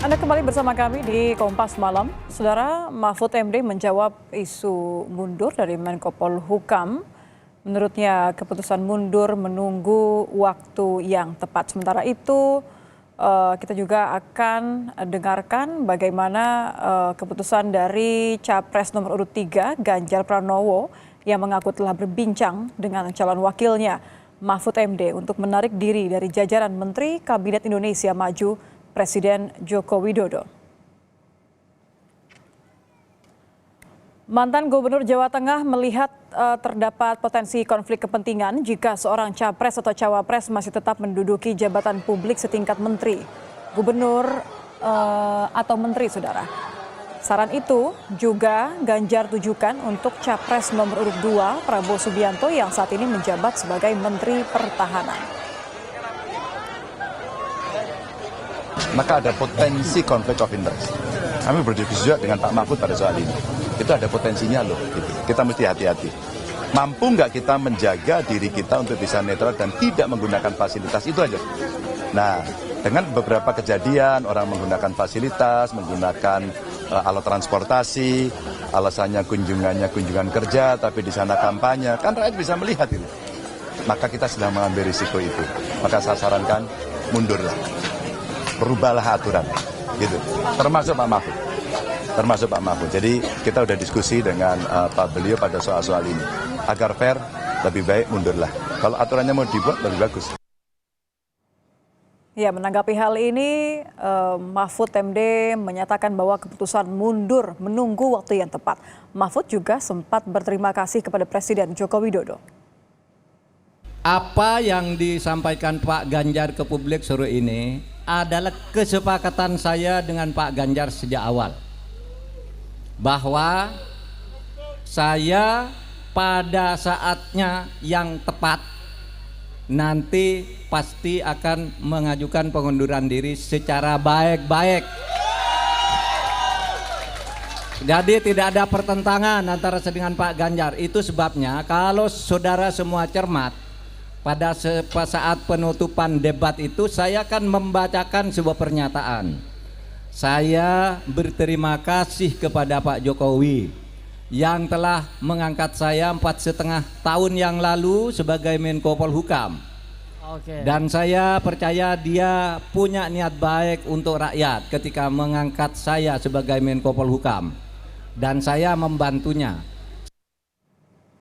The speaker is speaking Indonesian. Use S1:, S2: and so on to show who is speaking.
S1: Anda kembali bersama kami di Kompas Malam. Saudara, Mahfud MD menjawab isu mundur dari Menko Polhukam. Menurutnya keputusan mundur menunggu waktu yang tepat. Sementara itu kita juga akan dengarkan bagaimana keputusan dari Capres nomor urut 3 Ganjar Pranowo yang mengaku telah berbincang dengan calon wakilnya Mahfud MD untuk menarik diri dari jajaran Menteri Kabinet Indonesia Maju Presiden Joko Widodo. Mantan Gubernur Jawa Tengah melihat terdapat potensi konflik kepentingan jika seorang capres atau cawapres masih tetap menduduki jabatan publik setingkat menteri, gubernur atau menteri, saudara. Saran itu juga Ganjar tujukan untuk capres nomor urut 2 Prabowo Subianto yang saat ini menjabat sebagai Menteri Pertahanan.
S2: Maka ada potensi konflik of interest. Kami berdiskusi juga dengan Pak Mahfud pada soal ini. Itu ada potensinya loh. Gitu. Kita mesti hati-hati. Mampu nggak kita menjaga diri kita untuk bisa netral dan tidak menggunakan fasilitas itu aja. Nah, dengan beberapa kejadian orang menggunakan fasilitas, menggunakan alat transportasi, alasannya kunjungan kerja, tapi di sana kampanye, kan rakyat bisa melihat itu. Maka kita sedang mengambil risiko itu. Maka saya sarankan mundurlah. Berubahlah aturan, gitu. Termasuk Pak Mahfud. Jadi kita udah diskusi dengan Pak beliau pada soal-soal ini. Agar fair, lebih baik mundurlah. Kalau aturannya mau dibuat lebih bagus.
S1: Ya, menanggapi hal ini, Mahfud MD menyatakan bahwa keputusan mundur menunggu waktu yang tepat. Mahfud juga sempat berterima kasih kepada Presiden Joko Widodo.
S3: Apa yang disampaikan Pak Ganjar ke publik sore ini adalah kesepakatan saya dengan Pak Ganjar sejak awal. Bahwa saya pada saatnya yang tepat nanti pasti akan mengajukan pengunduran diri secara baik-baik. Jadi tidak ada pertentangan antara saya dengan Pak Ganjar. Itu sebabnya kalau saudara semua cermat, pada saat penutupan debat itu saya akan membacakan sebuah pernyataan. Saya berterima kasih kepada Pak Jokowi yang telah mengangkat saya 4,5 tahun yang lalu sebagai Menko Polhukam. Dan saya percaya dia punya niat baik untuk rakyat ketika mengangkat saya sebagai Menko Polhukam. Dan saya membantunya.